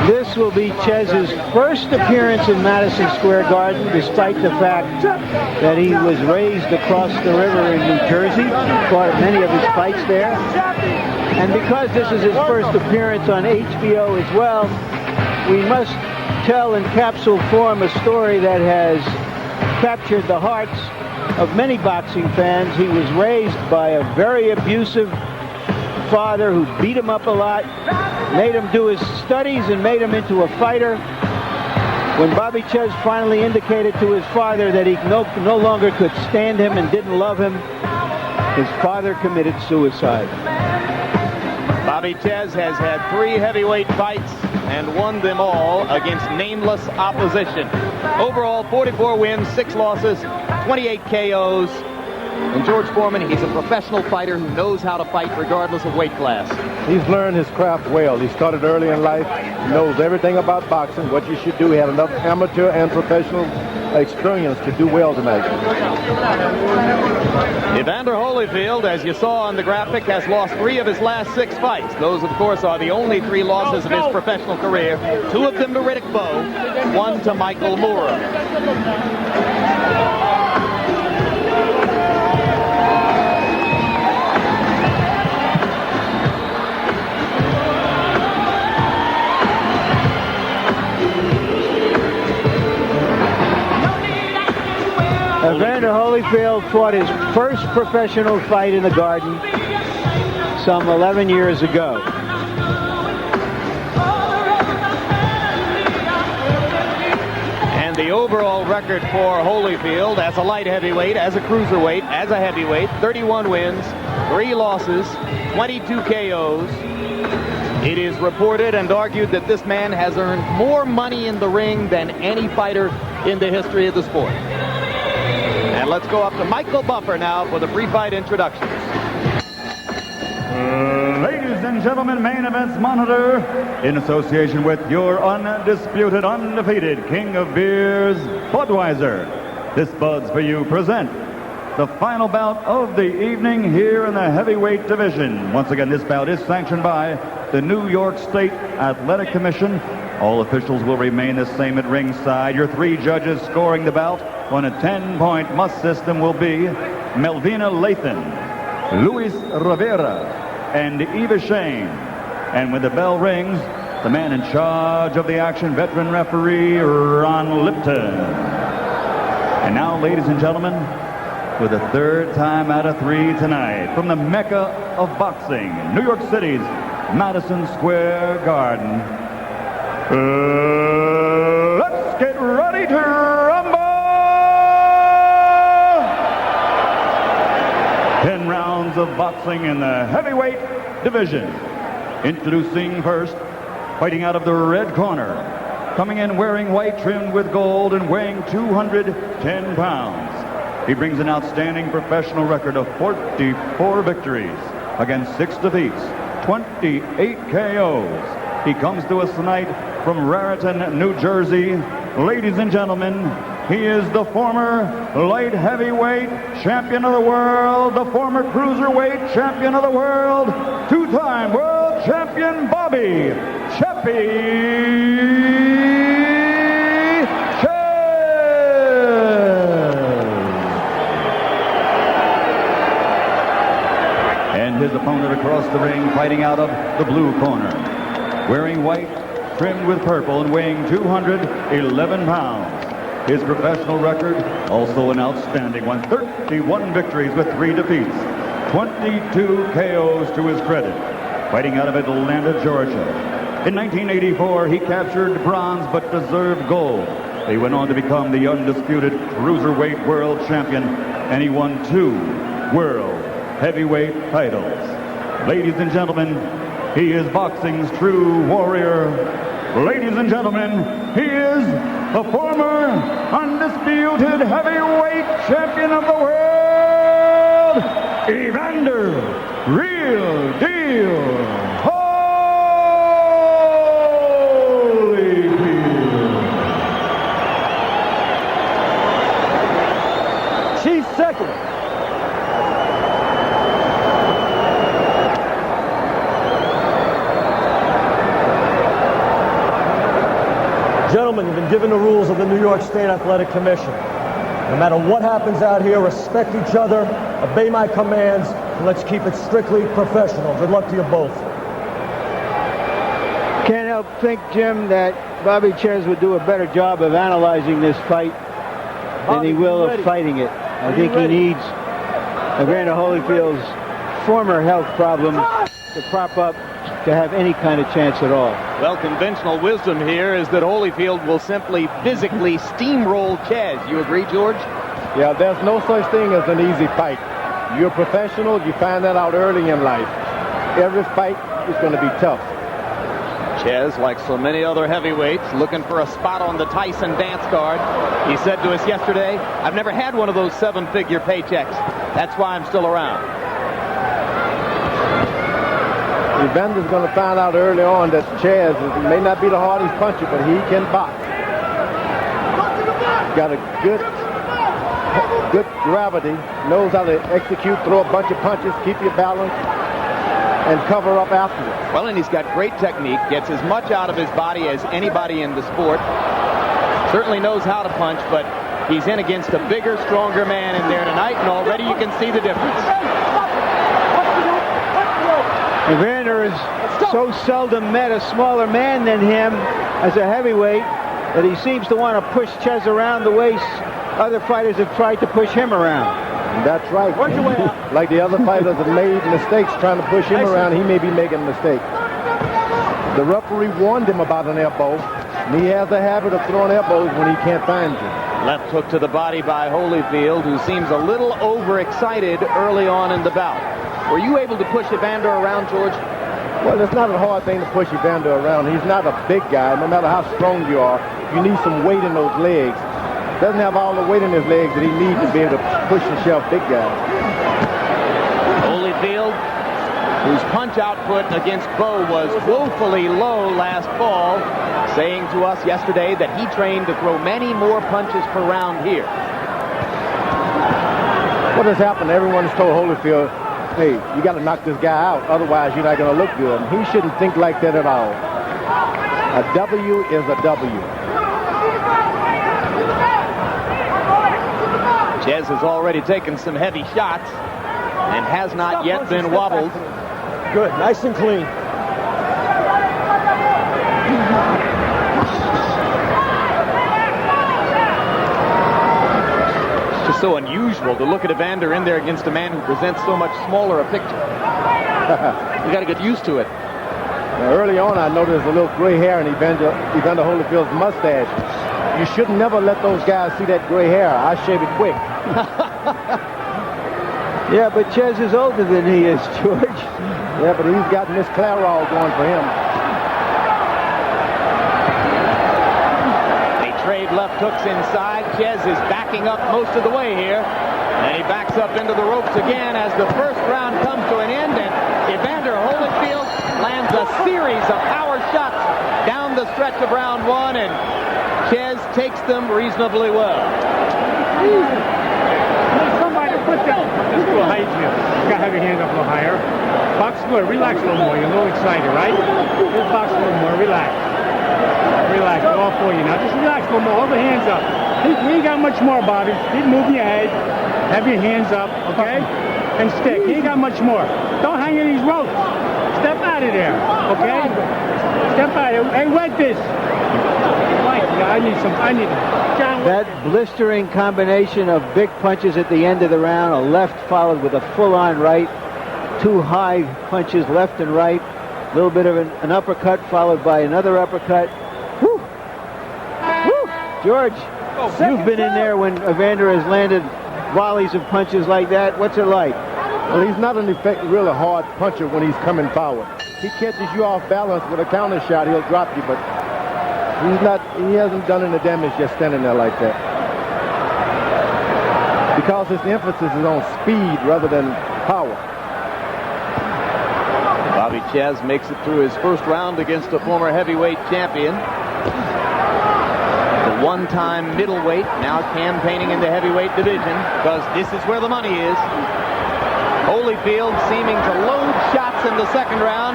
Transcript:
This will be Czyz's first appearance in Madison Square Garden, despite the fact that he was raised across the river in New Jersey, fought many of his fights there. And because this is his first appearance on HBO as well, we must tell in capsule form a story that has captured the hearts of many boxing fans. He was raised by a very abusive father who beat him up a lot, made him do his studies and made him into a fighter. When Bobby Czyz finally indicated to his father that he no longer could stand him and didn't love him, his father committed suicide. Bobby Czyz has had 3 heavyweight fights and won them all against nameless opposition. Overall, 44 wins, 6 losses, 28 KOs. And George Foreman, he's a professional fighter who knows how to fight regardless of weight class. He's learned his craft well. He started early in life, knows everything about boxing, what you should do. He had enough amateur and professional experience to do well tonight. Evander Holyfield, as you saw on the graphic, has lost 3 of his last 6 fights. Those, of course, are the only 3 losses of his professional career. 2 of them to Riddick Bowe, 1 to Michael Moore. Evander Holyfield fought his first professional fight in the Garden some 11 years ago. And the overall record for Holyfield as a light heavyweight, as a cruiserweight, as a heavyweight, 31 wins, 3 losses, 22 KOs. It is reported and argued that this man has earned more money in the ring than any fighter in the history of the sport. And let's go up to Michael Buffer now for the pre-fight introductions. Ladies and gentlemen, Main Events Monitor, in association with your undisputed, undefeated King of Beers, Budweiser. This Buds for you present the final bout of the evening here in the heavyweight division. Once again, this bout is sanctioned by the New York State Athletic Commission. All officials will remain the same at ringside. Your 3 judges scoring the bout on a 10-point must system will be Melvina Lathan, Luis Rivera, and Eva Shane. And when the bell rings, the man in charge of the action, veteran referee Ron Lipton. And now, ladies and gentlemen, for the 3rd time out of 3 tonight, from the Mecca of boxing, New York City's Madison Square Garden, let's get ready to rumble! 10 rounds of boxing in the heavyweight division. Introducing first, fighting out of the red corner, coming in wearing white trimmed with gold and weighing 210 pounds. He brings an outstanding professional record of 44 victories against 6 defeats, 28 KOs. He comes to us tonight from Raritan, New Jersey. Ladies and gentlemen, he is the former light heavyweight champion of the world, the former cruiserweight champion of the world, 2-time world champion Bobby Chappie Czyz. And his opponent across the ring, fighting out of the blue corner, wearing white, trimmed with purple and weighing 211 pounds. His professional record, also an outstanding one, 31 victories with 3 defeats, 22 KOs to his credit. Fighting out of Atlanta, Georgia. In 1984, he captured bronze but deserved gold. He went on to become the undisputed cruiserweight world champion, and he won 2 world heavyweight titles. Ladies and gentlemen, he is boxing's true warrior. Ladies and gentlemen, he is the former undisputed heavyweight champion of the world, Evander Real Deal Holyfield. She's second. Gentlemen, you've been given the rules of the New York State Athletic Commission. No matter what happens out here, respect each other, obey my commands, and let's keep it strictly professional. Good luck to you both. Can't help think, Jim, that Bobby Czyz would do a better job of analyzing this fight than he will of fighting it. I think he needs Evander Holyfield's former health problems to prop up to have any kind of chance at all. Well, conventional wisdom here is that Holyfield will simply physically steamroll Czyz. You agree, George? Yeah, there's no such thing as an easy fight. You're a professional, you find that out early in life. Every fight is going to be tough. Czyz, like so many other heavyweights, looking for a spot on the Tyson dance card. He said to us yesterday, "I've never had one of those 7-figure paychecks. That's why I'm still around." Evander's going to find out early on that Czyz may not be the hardest puncher, but he can box. Got a good gravity, knows how to execute, throw a bunch of punches, keep your balance, and cover up afterwards. Well, and he's got great technique, gets as much out of his body as anybody in the sport. Certainly knows how to punch, but he's in against a bigger, stronger man in there tonight, and already you can see the difference. Evander has so seldom met a smaller man than him as a heavyweight that he seems to want to push Czyz around the way other fighters have tried to push him around. That's right. Like the other fighters have made mistakes trying to push him around, he may be making a mistake. The referee warned him about an elbow, and he has a habit of throwing elbows when he can't find you. Left hook to the body by Holyfield, who seems a little overexcited early on in the bout. Were you able to push Evander around, George? Well, it's not a hard thing to push Evander around. He's not a big guy. No matter how strong you are, you need some weight in those legs. Doesn't have all the weight in his legs that he needs to be able to push and shove big guys. Holyfield, whose punch output against Bo was woefully low last fall, saying to us yesterday that he trained to throw many more punches per round here. What has happened? Everyone's told Holyfield, hey, you got to knock this guy out, otherwise you're not going to look good. And he shouldn't think like that at all. A W is a W. Czyz has already taken some heavy shots and has not yet been wobbled. Good, nice and clean. It's just so unusual to look at Evander in there against a man who presents so much smaller a picture. You got to get used to it. Now, early on, I noticed a little gray hair in Evander Holyfield's mustache. You should never let those guys see that gray hair. I shave it quick. Yeah, but Czyz is older than he is, George. Yeah, but he's got Miss Clairol going for him. They trade left hooks inside. Czyz is backing up most of the way here. And he backs up into the ropes again as the first round comes to an end. And Evander Holyfield lands a series of power shots down the stretch of round one. And Czyz takes them reasonably well. Somebody put that. Let's go height here. You gotta have your hands up a little higher. Box good. Relax a little more. You're a little excited, right? Just box a little more. Relax. Relax. All for you now. Just relax a little more. Hold the hands up. You ain't got much more, Bobby. Keep moving your head. Have your hands up, okay? And stick. You ain't got much more. Don't hang in these ropes. Step out of there, okay? Step out of there. Hey, wet this. I need That blistering combination of big punches at the end of the round, a left followed with a full-on right, two high punches left and right, a little bit of an uppercut followed by another uppercut. Whew. Whew. George, you've been in there when Evander has landed volleys of punches like that. What's it like? Well, he's not an really hard puncher when he's coming forward. He catches you off balance with a counter shot, he'll drop you, but he hasn't done any damage just standing there like that. Because his emphasis is on speed rather than power. Bobby Czyz makes it through his first round against a former heavyweight champion. The one-time middleweight, now campaigning in the heavyweight division, because this is where the money is. Holyfield seeming to load shots in the second round.